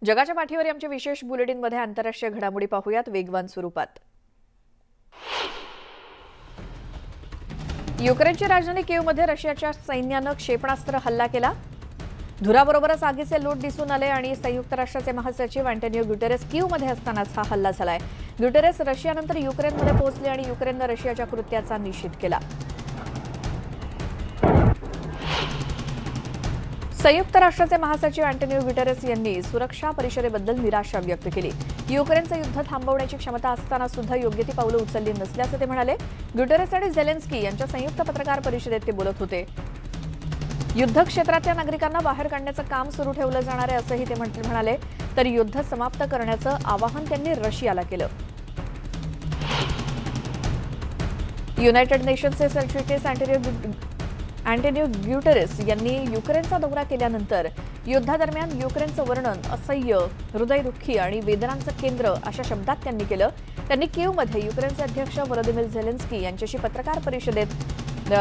जगाच्या पाठीवर आमच्या विशेष बुलेटिनमध्ये आंतरराष्ट्रीय घडामोडी पाहूयात वेगवान स्वरूपात. युक्रेनची राजधानी कीव्हमध्ये रशियाच्या सैन्यानं क्षेपणास्त्र हल्ला केला. धुराबरोबरच आगीचे लोट दिसून आले आणि संयुक्त राष्ट्राचे महासचिव अँटोनियो गुटेरेस कीव्हमध्ये असतानाच हा हल्ला झालाय. गुटेरेस रशियानंतर युक्रेनमध्ये पोहोचले आणि युक्रेननं रशियाच्या कृत्याचा निषेध केला. संयुक्त राष्ट्राचे महासचिव अँटोनियो गुटेरेस यांनी सुरक्षा परिषदेबद्दल निराशा व्यक्त केली. युक्रेनचं युद्ध थांबवण्याची क्षमता असताना सुद्धा योग्य ती पावलं उचलली नसल्याचं ते म्हणाले. गुटेरेस आणि झेलेन्स्की यांच्या संयुक्त पत्रकार परिषदेत ते बोलत होते. युद्ध क्षेत्रातल्या नागरिकांना बाहेर काढण्याचं काम सुरू ठेवलं जाणार आहे असंही ते म्हणाले. तर युद्ध समाप्त करण्याचं आवाहन त्यांनी रशियाला केलं. युनायटेड नेशन्सचे सरचिटणीस अँटोनियो गुटेरेस यांनी युक्रेनचा दौरा केल्यानंतर युद्धादरम्यान युक्रेनचं वर्णन असह्य, हृदयदुःखी आणि वेदनांचं केंद्र अशा शब्दात त्यांनी केलं. त्यांनी कीव्हमध्ये युक्रेनचे अध्यक्ष व्लादिमीर झेलेन्स्की यांच्याशी पत्रकार परिषदेत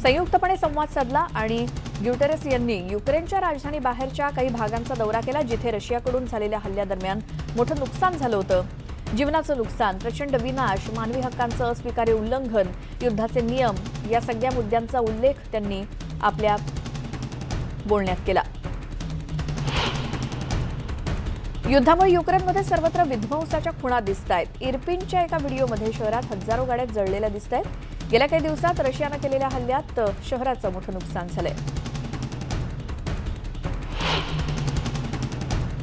संयुक्तपणे संवाद साधला आणि गुटेरेस यांनी युक्रेनच्या राजधानी बाहेरच्या काही भागांचा दौरा केला जिथे रशियाकडून झालेल्या हल्ल्यादरम्यान मोठं नुकसान झालं होतं. जीवनाचं नुकसान, प्रचंड विनाश, मानवी हक्कांचं अस्वीकार्य उल्लंघन, युद्धाचे नियम या सगळ्या मुद्द्यांचा उल्लेख त्यांनी आपल्या बोलण्यात केला. युद्धामुळे युक्रेनमध्ये सर्वत्र विध्वंसाच्या खुणा दिसतायत. इर्पिनच्या एका व्हिडिओमध्ये शहरात हजारो गाड्या जळलेल्या दिसतायत. गेल्या काही दिवसात रशियानं केलेल्या हल्ल्यात शहराचं मोठं नुकसान झालंय.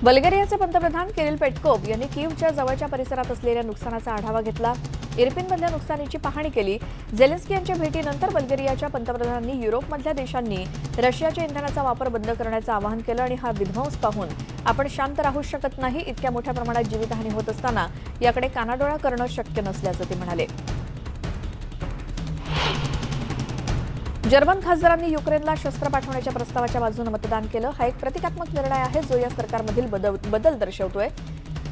बल्गेरियाचे पंतप्रधान किरिल पेटकोव्ह यांनी कीव्हच्या जवळच्या परिसरात असलेल्या नुकसानाचा आढावा घेतला. इर्पिनमधल्या नुकसानीची पाहणी केली. झेलेन्स्की यांच्या भेटीनंतर बल्गेरियाच्या पंतप्रधानांनी युरोपमधल्या देशांनी रशियाच्या इंधनाचा वापर बंद करण्याचं आवाहन केलं आणि हा विध्वंस पाहून आपण शांत राहू शकत नाही. इतक्या मोठ्या प्रमाणात जीवितहानी होत असताना याकडे कानाडोळा करणं शक्य नसल्याचं ते म्हणाले. जर्मन खासदारांनी युक्रेनला शस्त्र पाठवण्याच्या प्रस्तावाच्या बाजूने मतदान केलं. हा एक प्रतिकात्मक निर्णय आहे जो या सरकारमधील बदल दर्शवतोय.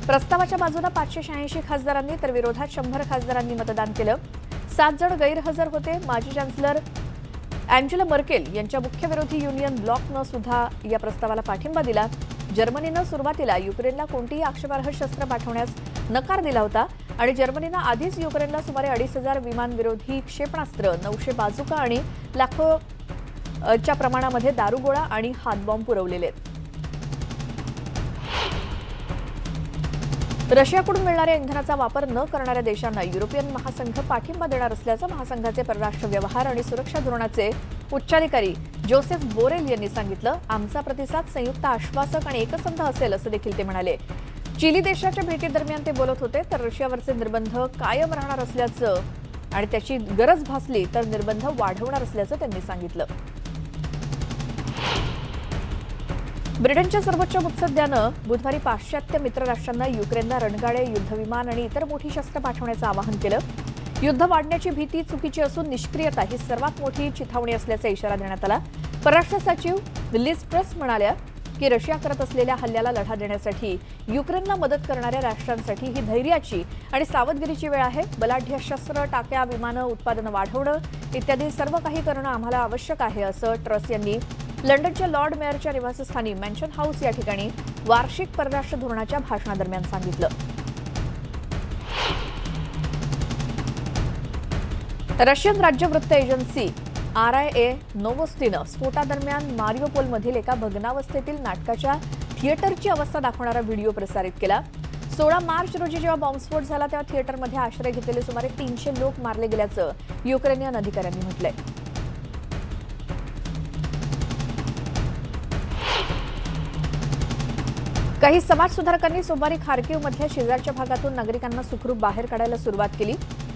प्रस्तावाच्या बाजूने 586 खासदारांनी तर विरोधात 100 खासदारांनी मतदान केलं. 7 जण गैरहजर होते. माजी चान्सलर अँजेला मर्केल यांच्या मुख्य विरोधी युनियन ब्लॉकनं सुद्धा या प्रस्तावाला पाठिंबा दिला. जर्मनीनं सुरुवातीला युक्रेनला कोणतीही आक्षेपार्ह शस्त्र पाठवण्यास नकार दिला होता आणि जर्मनीनं आधीच युक्रेनला सुमारे 2,500 विमानविरोधी क्षेपणास्त्र, 900 बाजुका आणि लाखोच्या प्रमाणामध्ये दारुगोळा आणि हातबॉम्ब पुरवलेले आहेत. रशियाकडून मिळणाऱ्या इंधनाचा वापर न करणाऱ्या देशांना युरोपियन महासंघ पाठिंबा देणार असल्याचं महासंघाचे परराष्ट्र व्यवहार आणि सुरक्षा धोरणाचे उच्चाधिकारी जोसेफ बोरेल यांनी सांगितलं. आमचा प्रतिसाद संयुक्त, आश्वासक आणि एकसंध असेल असं देखील ते म्हणाले. चिली देशाच्या भेटीदरम्यान ते बोलत होते. तर रशियावरचे निर्बंध कायम राहणार असल्याचं आणि त्याची गरज भासली तर निर्बंध वाढवणार असल्याचं त्यांनी सांगितलं. ब्रिटनच्या सर्वोच्च मुत्सद्यानं बुधवारी पाश्चात्य मित्र राष्ट्रांना युक्रेनला रणगाडे, युद्धविमान आणि इतर मोठी शस्त्र पाठवण्याचं आवाहन केलं. युद्ध वाढण्याची भीती चुकीची असून निष्क्रियता ही सर्वात मोठी चिथावणी असल्याचा इशारा देण्यात आला. परराष्ट्र सचिव लिज ट्रस म्हणाल्या की रशिया करत असलेल्या हल्ल्याला लढा देण्यासाठी युक्रेनला मदत करणाऱ्या राष्ट्रांसाठी ही धैर्याची आणि सावधगिरीची वेळ आहे. बलाढ्य शस्त्र, टाक्या, विमानं उत्पादनं वाढवणं इत्यादी सर्व काही करणं आम्हाला आवश्यक आहे असं ट्रस यांनी लंडनच्या लॉर्ड मेयरच्या निवासस्थानी मॅन्शन हाऊस या ठिकाणी वार्षिक परराष्ट्र धोरणाच्या भाषणादरम्यान सांगितलं. रशियन राज्य वृत्त एजन्सी RIA नोवोस्टीनं स्फोटादरम्यान मारियोपोलमधील एका भग्नावस्थेतील नाटकाच्या थिएटरची अवस्था दाखवणारा व्हिडिओ प्रसारित केला. 16 मार्च रोजी जेव्हा बॉम्बस्फोट झाला तेव्हा थिएटरमध्ये आश्रय घेतलेले सुमारे 300 लोक मारले गेल्याचं युक्रेनियन अधिकाऱ्यांनी म्हटलंय. काही समाजसुधारकांनी सोमवारी खार्किव्हमधल्या शेजारच्या भागातून नागरिकांना सुखरूप बाहेर काढायला सुरुवात केली.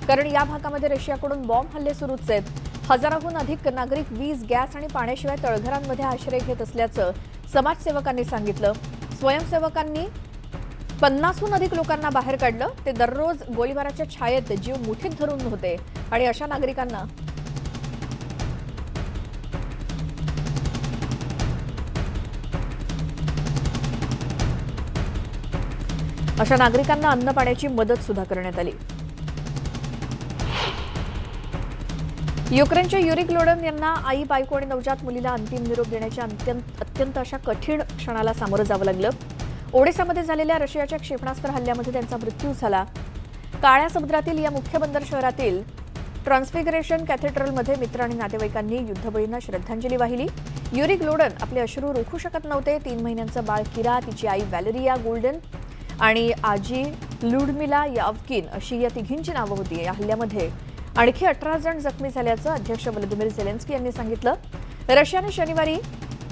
कारण या भागामध्ये रशियाकडून बॉम्ब हल्ले सुरूच आहेत. हजाराहून अधिक नागरिक वीज, गॅस आणि पाण्याशिवाय तळघरांमध्ये आश्रय घेत असल्याचं समाजसेवकांनी सांगितलं. स्वयंसेवकांनी 50हून अधिक लोकांना बाहेर काढलं. ते दररोज गोळीबाराच्या छायेत जीव मुठीत धरून होते आणि अशा नागरिकांना अन्न पाण्याची मदत सुद्धा करण्यात आली. युक्रेनच्या युरी ग्लोडन यांना आई, बायको आणि नवजात मुलीला अंतिम निरोप देण्याच्या अत्यंत अशा कठीण क्षणाला सामोरं जावं लागलं. ओडिसामध्ये झालेल्या रशियाच्या क्षेपणास्त्र हल्ल्यामध्ये त्यांचा मृत्यू झाला. काळ्या समुद्रातील या मुख्य बंदर शहरातील ट्रान्सफिगरेशन कॅथेड्रलमध्ये मित्र आणि नातेवाईकांनी युद्धबळींना श्रद्धांजली वाहिली. युरी ग्लोडन आपले अश्रू रोखू शकत नव्हते. 3 महिन्यांचं बाळ किरा, तिची आई व्हॅलेरिया गोल्डन आणि आजी लुडमिला यावकिन अशी या तिघींची नावं होती. या हल्ल्यामध्ये आणखी 18 जण जखमी झाल्याचं अध्यक्ष व्लादिमीर झेलेन्स्की यांनी सांगितलं. रशियाने शनिवारी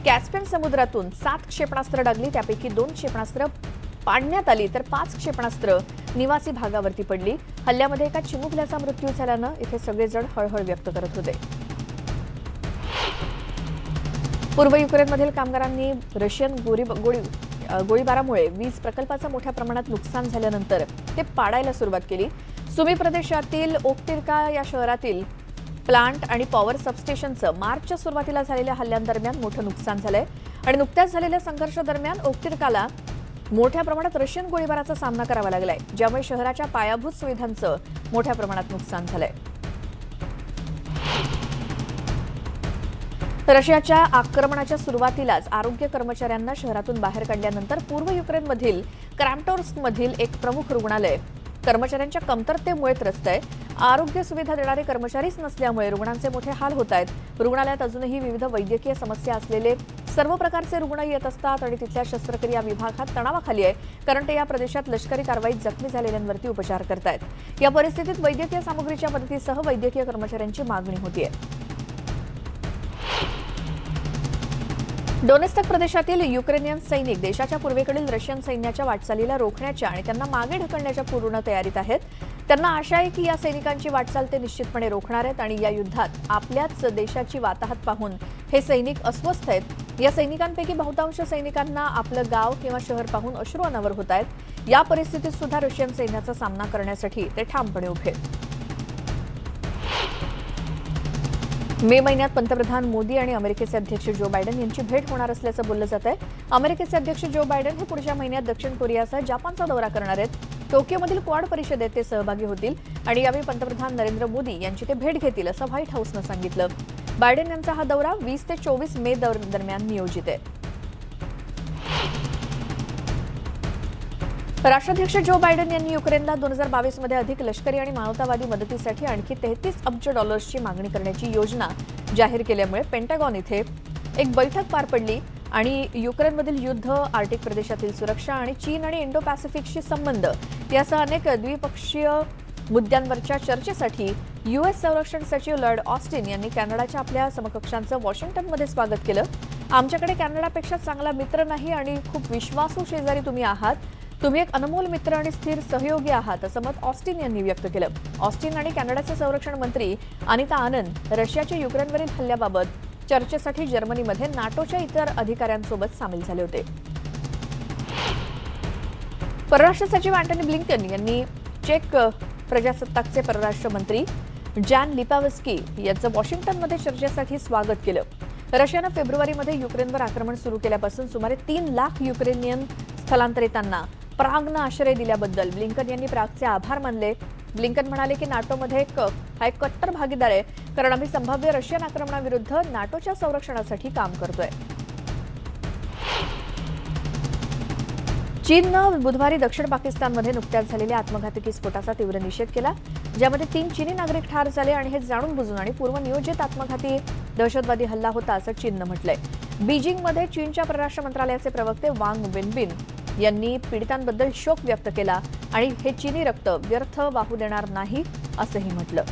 कॅस्पियन समुद्रातून 7 क्षेपणास्त्र डागली. त्यापैकी 2 क्षेपणास्त्र पाडण्यात आली तर 5 क्षेपणास्त्र निवासी भागावरती पडली. हल्ल्यामध्ये एका चिमुकल्याचा मृत्यू झाल्यानं इथे सगळेजण हळहळ व्यक्त करत होते. पूर्व युक्रेनमधील कामगारांनी रशियन गोळीबारामुळे वीज प्रकल्पाचं मोठ्या प्रमाणात नुकसान झाल्यानंतर ते पाडायला सुरुवात केली. सुमी प्रदेशातील ओक्तिर्का या शहरातील प्लांट आणि पॉवर सबस्टेशनचं मार्चच्या सुरुवातीला झालेल्या हल्ल्यांदरम्यान मोठं नुकसान झालंय आणि नुकत्याच झालेल्या संघर्षादरम्यान ओक्तिर्काला मोठ्या प्रमाणात रशियन गोळीबाराचा सामना करावा लागलाय, ज्यामुळे शहराच्या पायाभूत सुविधांचं मोठ्या प्रमाणात नुकसान झालंय. रशियाच्या आक्रमणाच्या सुरुवातीलाच आरोग्य कर्मचाऱ्यांना शहरातून बाहेर काढल्यानंतर पूर्व युक्रेनमधील क्रामटोर्स्कमधील एक प्रमुख रुग्णालय कर्मचाऱ्यांच्या कमतरतेमुळे त्रस्त आहे. आरोग्य सुविधा देणारे कर्मचारीच नसल्यामुळे रुग्णांचे मोठे हाल होत आहेत. रुग्णालयात अजूनही विविध वैद्यकीय समस्या असलेले सर्व प्रकारचे रुग्ण येत असतात आणि तिथल्या शस्त्रक्रिया विभाग हा तणावाखाली आहे, कारण ते या प्रदेशात लष्करी कारवाईत जखमी झालेल्यांवरती उपचार करतायत. या परिस्थितीत वैद्यकीय सामुग्रीच्या मदतीसह वैद्यकीय कर्मचाऱ्यांची मागणी होतीये. डोनेत्स्क प्रदेशातील युक्रेनियन सैनिक देशाच्या पूर्वेकडील रशियन सैन्याच्या वाटचालीला रोखण्याच्या आणि त्यांना मागे ढकलण्याच्या पूर्ण तयारीत आहेत. त्यांना आशा आहे की या सैनिकांची वाटचाल ते निश्चितपणे रोखणार आहेत आणि या युद्धात आपल्याच देशाची वाताहत पाहून हे सैनिक अस्वस्थ आहेत. या सैनिकांपैकी बहुतांश सैनिकांना आपलं गाव किंवा शहर पाहून अश्रू अनावर होत आहेत. या परिस्थितीत सुद्धा रशियन सैन्याचा सामना करण्यासाठी ते ठामपणे उभे आहेत. मे महिन्यात पंतप्रधान मोदी आणि अमेरिकेचे अध्यक्ष जो बायडन यांची भेट होणार असल्याचं बोललं जात आहे. अमेरिकेचे अध्यक्ष जो बायडन हे पुढच्या महिन्यात दक्षिण कोरियासह जपानचा दौरा करणार आहेत. टोकियोमधील क्वाड परिषदेत ते सहभागी होतील आणि यावेळी पंतप्रधान नरेंद्र मोदी यांची ते भेट घेतील असं व्हाईट हाऊसनं सांगितलं. बायडन यांचा हा दौरा 20 ते 24 मे दरम्यान नियोजित आहे. राष्ट्राध्यक्ष जो बायडन यांनी युक्रेनला 2022 मध्ये अधिक लष्करी आणि मानवतावादी मदतीसाठी आणखी $33 अब्ज मागणी करण्याची योजना जाहीर केल्यामुळे पेंटागॉन इथे एक बैठक पार पडली आणि युक्रेनमधील युद्ध, आर्टिक प्रदेशातील सुरक्षा आणि चीन आणि इंडो पॅसिफिकशी संबंध यासह अनेक द्विपक्षीय मुद्द्यांवरच्या चर्चेसाठी US संरक्षण सचिव लॉर्ड ऑस्टिन यांनी कॅनडाच्या आपल्या समकक्षांचं वॉशिंग्टनमध्ये स्वागत केलं. आमच्याकडे कॅनडापेक्षा चांगला मित्र नाही आणि खूप विश्वासू शेजारी तुम्ही आहात. तुम्ही एक अनमोल मित्र आणि स्थिर सहयोगी आहात असं मत ऑस्टिन यांनी व्यक्त केलं. ऑस्टिन आणि कॅनडाचे संरक्षण मंत्री अनिता आनंद रशियाच्या युक्रेनवरील हल्ल्याबाबत चर्चेसाठी जर्मनीमध्ये नाटोच्या इतर अधिकाऱ्यांसोबत सामील झाले होते. परराष्ट्र सचिव अँटनी ब्लिंकन यांनी चेक प्रजासत्ताकचे परराष्ट्र मंत्री जॅन लिपावस्की यांचं वॉशिंग्टनमध्ये चर्चेसाठी स्वागत केलं. रशियानं फेब्रुवारीमध्ये युक्रेनवर आक्रमण सुरू केल्यापासून सुमारे 3 लाख युक्रेनियन स्थलांतरितांना प्रागनं आश्रय दिल्याबद्दल ब्लिंकन यांनी प्रागचे आभार मानले. ब्लिंकन म्हणाले की नाटोमध्ये हा एक कट्टर भागीदार आहे, कारण आम्ही संभाव्य रशियन आक्रमणाविरुद्ध नाटोच्या संरक्षणासाठी काम करतोय. चीननं बुधवारी दक्षिण पाकिस्तानमध्ये नुकत्याच झालेल्या आत्मघातकी स्फोटाचा तीव्र निषेध केला, ज्यामध्ये 3 चीनी नागरिक ठार झाले आणि हे जाणून बुजून आणि पूर्वनियोजित आत्मघाती दहशतवादी हल्ला होता असं चीननं म्हटलंय. बीजिंगमध्ये चीनच्या परराष्ट्र मंत्रालयाचे प्रवक्ते वांग वेनबिन यांनी पीडितांबद्दल शोक व्यक्त केला आणि हे चीनी रक्त व्यर्थ वाहू देणार नाही असंही म्हटलं.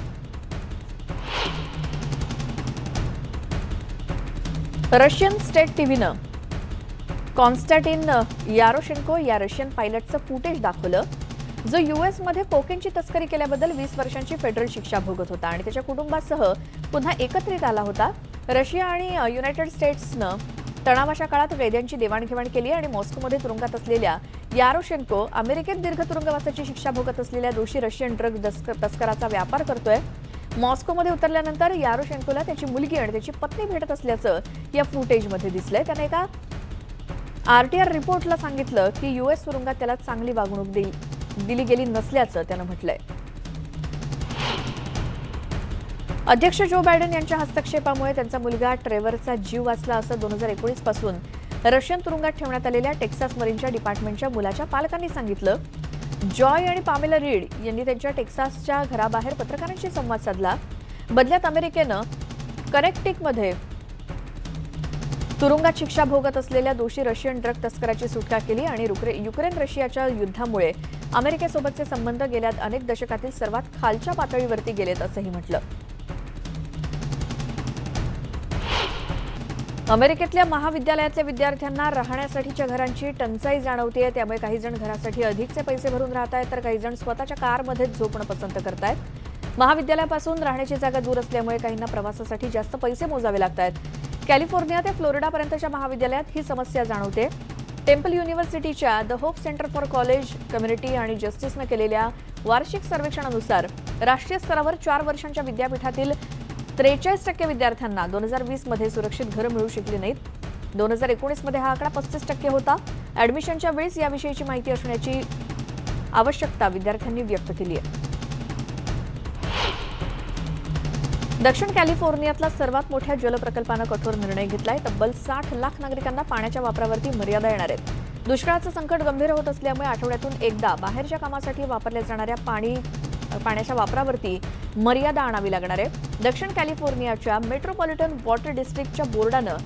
रशियन स्टेट टीव्हीनं कॉन्स्टॅटिन यारोशेन्को या रशियन पायलटचं फुटेज दाखवलं, जो US मध्ये कोकेनची तस्करी केल्याबद्दल 20 वर्षांची फेडरल शिक्षा भोगत होता आणि त्याच्या कुटुंबासह पुन्हा एकत्रित आला होता. रशिया आणि युनायटेड स्टेट्सनं तणावाच्या काळात कैद्यांची देवाणघेवाण केली आणि मॉस्कोमध्ये तुरुंगात असलेल्या यारोशेन्को अमेरिकेत दीर्घ तुरुंगवासाची शिक्षा भोगत असलेल्या दोषी रशियन ड्रग तस्कराचा व्यापार करतोय. मॉस्कोमध्ये उतरल्यानंतर यारोशेन्कोला त्याची मुलगी आणि त्याची पत्नी भेटत असल्याचं या फुटेजमध्ये दिसलंय. त्याने एका RTR रिपोर्टला सांगितलं की US तुरुंगात त्याला चांगली वागणूक दिली गेली नसल्याचं त्यानं म्हटलंय. अध्यक्ष जो बायडन यांच्या हस्तक्षेपामुळे त्यांचा मुलगा ट्रेव्हरचा जीव वाचला असं 2019 पासून रशियन तुरुंगात ठेवण्यात आलेल्या टेक्सास मरीनच्या डिपार्टमेंटच्या मुलाच्या पालकांनी सांगितलं. जॉय आणि पामेला रीड यांनी त्यांच्या टेक्सासच्या घराबाहेर पत्रकारांशी संवाद साधला. बदल्यात अमेरिकेनं कनेक्टिकटमध्ये तुरुंगात शिक्षा भोगत असलेल्या दोषी रशियन ड्रग तस्कराची सुटका केली आणि युक्रेन रशियाच्या युद्धामुळे अमेरिकेसोबतचे संबंध गेल्या अनेक दशकातील सर्वात खालच्या पातळीवरती गेलेत असंही म्हटलं. अमेरिकेतल्या महाविद्यालयातल्या विद्यार्थ्यांना राहण्यासाठीच्या घरांची टंचाई जाणवतेय. त्यामुळे काही जण घरासाठी अधिकचे पैसे भरून राहत आहेत, तर काही जण स्वतःच्या कारमध्येच झोपणं पसंत करतायत. महाविद्यालयापासून राहण्याची जागा दूर असल्यामुळे काहींना प्रवासासाठी जास्त पैसे मोजावे लागत आहेत. कॅलिफोर्निया ते फ्लोरिडापर्यंतच्या महाविद्यालयात ही समस्या जाणवते. टेम्पल युनिव्हर्सिटीच्या the Hope Center for College Community आणि जस्टिसनं केलेल्या वार्षिक सर्वेक्षणानुसार राष्ट्रीय स्तरावर 4 वर्षांच्या विद्यापीठातील 43% विद्यार्थ्यांना 2020 मध्ये सुरक्षित घरं मिळू शकली नाहीत. 2019 मध्ये हा आकडा 35% होता. ऍडमिशनच्या वेळेस याविषयीची माहिती असण्याची आवश्यकता विद्यार्थ्यांनी व्यक्त केली आहे. दक्षिण कॅलिफोर्नियातला सर्वात मोठ्या जलप्रकल्पानं कठोर निर्णय घेतलाय. तब्बल 60 लाख नागरिकांना पाण्याच्या वापरावरती मर्यादा येणार आहेत. दुष्काळाचं संकट गंभीर होत असल्यामुळे आठवड्यातून एकदा बाहेरच्या कामासाठी वापरल्या जाणाऱ्या पाण्याच्या वापरावरती मर्यादा आणावी लागणार आहे. दक्षिण कॅलिफोर्नियाच्या मेट्रोपॉलिटन वॉटर डिस्ट्रिक्टच्या बोर्डानं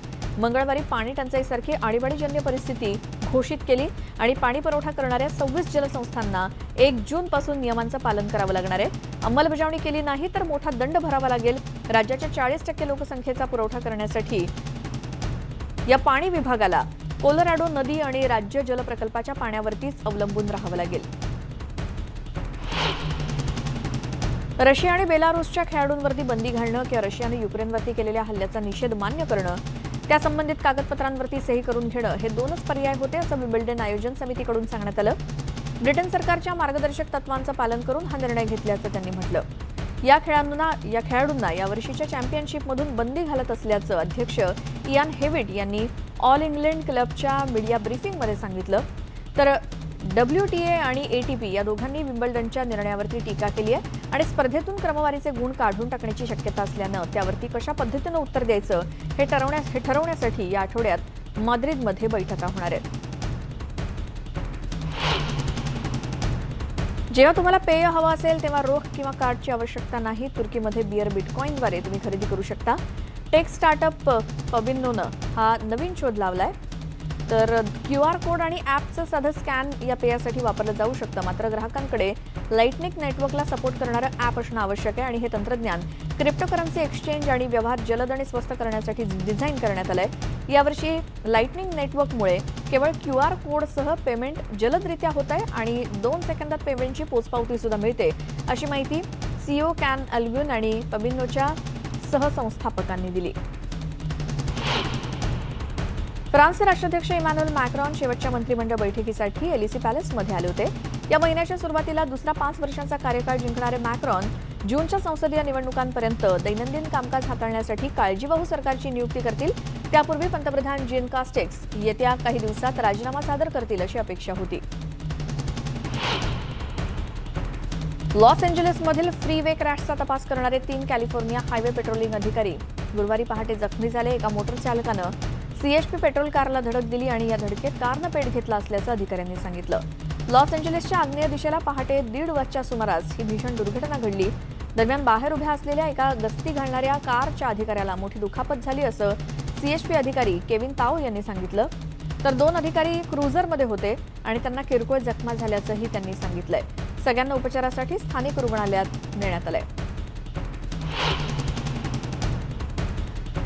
मंगळवारी पाणी टंचाईसारखी आणीबाणीजन्य परिस्थिती घोषित केली आणि पाणी पुरवठा करणाऱ्या 26 जलसंस्थांना 1 जूनपासून नियमांचं पालन करावं लागणार आहे. अंमलबजावणी केली नाही तर मोठा दंड भरावा लागेल. राज्याच्या 40% लोकसंख्येचा पुरवठा करण्यासाठी या पाणी विभागाला कोलोराडो नदी आणि राज्य जल प्रकल्पाच्या पाण्यावरतीच अवलंबून राहावं लागेल. रशिया आणि बेलारूसच्या खेळाडूंवरती बंदी घालणं किंवा रशियाने युक्रेनवरती केलेल्या हल्ल्याचा निषेध मान्य करणं, त्या संबंधित कागदपत्रांवरती सही करून घेणं हे 2च पर्याय होते असं विम्बल्डन आयोजन समितीकडून सांगण्यात आलं. ब्रिटन सरकारच्या मार्गदर्शक तत्वांचं पालन करून हा निर्णय घेतल्याचं त्यांनी म्हटलं. या खेळाडूंना यावर्षीच्या चॅम्पियनशिपमधून बंदी घालत असल्याचं अध्यक्ष इयान हेविट यांनी ऑल इंग्लंड क्लबच्या मीडिया ब्रीफिंगमध्ये सांगितलं. तर WTA आणि ATP या दोघांनी विम्बल्डनच्या निर्णयावरती टीका केली आहे आणि स्पर्धेतून क्रमवारीचे गुण काढून टाकण्याची शक्यता असल्यानं त्यावरती कशा पद्धतीनं उत्तर द्यायचं हे ठरवण्यासाठी या आठवड्यात माद्रिदमध्ये बैठका होणार आहेत. जेव्हा तुम्हाला पेय हवं असेल तेव्हा रोख किंवा कार्डची आवश्यकता नाही. तुर्कीमध्ये बियर बिटकॉईनद्वारे तुम्ही खरेदी करू शकता. टेक स्टार्टअप पबिनोनं हा नवीन शोध लावलाय. तर QR कोड आणि ॲपचं साधं स्कॅन या पेयासाठी वापरलं जाऊ शकतं. मात्र ग्राहकांकडे लाइटनिक नेटवर्कला सपोर्ट करणारं ॲप असणं आवश्यक आहे आणि हे तंत्रज्ञान क्रिप्टोकरन्सी एक्सचेंज आणि व्यवहार जलद आणि स्वस्त करण्यासाठी डिझाईन करण्यात आलंय. यावर्षी लाइटनिंग नेटवर्कमुळे केवळ QR कोडसह पेमेंट जलदरित्या होत आहे आणि 2 सेकंदात पेमेंटची पोचपावती सुद्धा मिळते, अशी माहिती CEO कॅन अल्ब्युन आणि पबिनोच्या सहसंस्थापकांनी दिली. फ्रान्सचे राष्ट्राध्यक्ष इमॅन्युएल मॅक्रॉन शेवटच्या मंत्रिमंडळ बैठकीसाठी एलिसी पॅलेसमध्ये आले होते. या महिन्याच्या सुरुवातीला दुसरा 5 वर्षांचा कार्यकाळ जिंकणारे मॅक्रॉन जूनच्या संसदीय निवडणुकांपर्यंत दैनंदिन कामकाज हाताळण्यासाठी काळजीवाहू सरकारची नियुक्ती करतील. त्यापूर्वी पंतप्रधान जीन कास्टेक्स येत्या काही दिवसात राजीनामा सादर करतील अशी अपेक्षा होती. लॉस एंजेलिसमधील फ्रीवे क्रॅशचा तपास करणारे 3 कॅलिफोर्निया हायवे पेट्रोलिंग अधिकारी गुरुवारी पहाटे जखमी झाले. एका मोटर चालकानं CHP पेट्रोल कारला धडक दिली आणि या धडकेत कारनं पेट घेतला असल्याचं अधिकाऱ्यांनी सांगितलं. लॉस एंजेलिसच्या आग्नेय दिशेला पहाटे 1:30 वाजच्या सुमारास ही भीषण दुर्घटना घडली. दरम्यान बाहेर उभ्या असलेल्या एका गस्ती घालणाऱ्या कारच्या अधिकाऱ्याला मोठी दुखापत झाली असं CHP अधिकारी केविन ताओ यांनी सांगितलं. तर 2 अधिकारी क्रुझरमध्ये होते आणि त्यांना किरकोळ जखमा झाल्याचंही त्यांनी सांगितलंय. सगळ्यांना उपचारासाठी स्थानिक रुग्णालयात नेण्यात आलंय.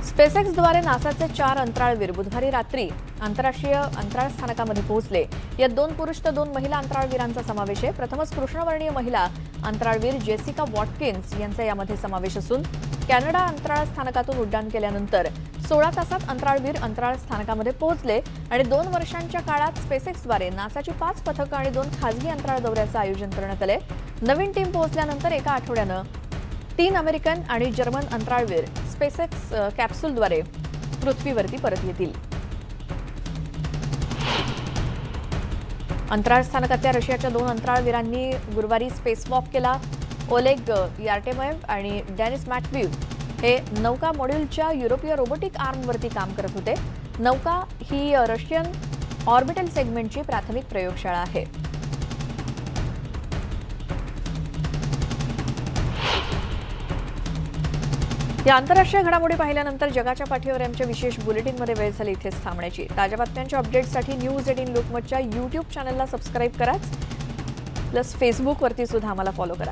स्पेसएक्सद्वारे नासाचे 4 अंतराळवीर बुधवारी रात्री आंतरराष्ट्रीय अंतराळ स्थानकामध्ये पोहोचले. यात 2 पुरुष तर 2 महिला अंतराळवीरांचा समावेश आहे. प्रथमच कृष्णवर्णीय महिला अंतराळवीर जेसिका वॉटकिन्स यांचा यामध्ये समावेश असून कॅनडा अंतराळ स्थानकातून उड्डाण केल्यानंतर 16 तासात अंतराळवीर अंतराळ स्थानकामध्ये पोहोचले आणि 2 वर्षांच्या काळात स्पेसएक्सद्वारे नासाची 5 पथकं आणि 2 खासगी अंतराळ दौऱ्याचं आयोजन करण्यात आले. नवीन टीम पोहोचल्यानंतर एका आठवड्यानं 3 अमेरिकन आणि जर्मन अंतराळवीर स्पेसएक्स कॅप्सूलद्वारे पृथ्वीवरती परत येतील. अंतराळ स्थानकातल्या रशियाच्या 2 अंतराळवीरांनी गुरुवारी स्पेसवॉक केला. ओलेग यार्टेमेव आणि डेनिस मॅटव्ह्यू हे नौका मॉड्यूलच्या युरोपीय रोबोटिक आर्मवरती काम करत होते. नौका ही रशियन ऑर्बिटल सेगमेंटची प्राथमिक प्रयोगशाळा आहे. या आंतरराष्ट्रीय घडामोडी पाहिल्यानंतर जगाच्या पाठीवर आमच्या विशेष बुलेटिनमध्ये वेळ झाली इथेच थांबण्याची. ताज्या बातम्यांच्या अपडेट्ससाठी न्यूज18 लोकमतच्या यूट्यूब चॅनलला सबस्क्राईब करा. प्लस फेसबुकवरती सुद्धा आम्हाला फॉलो करा.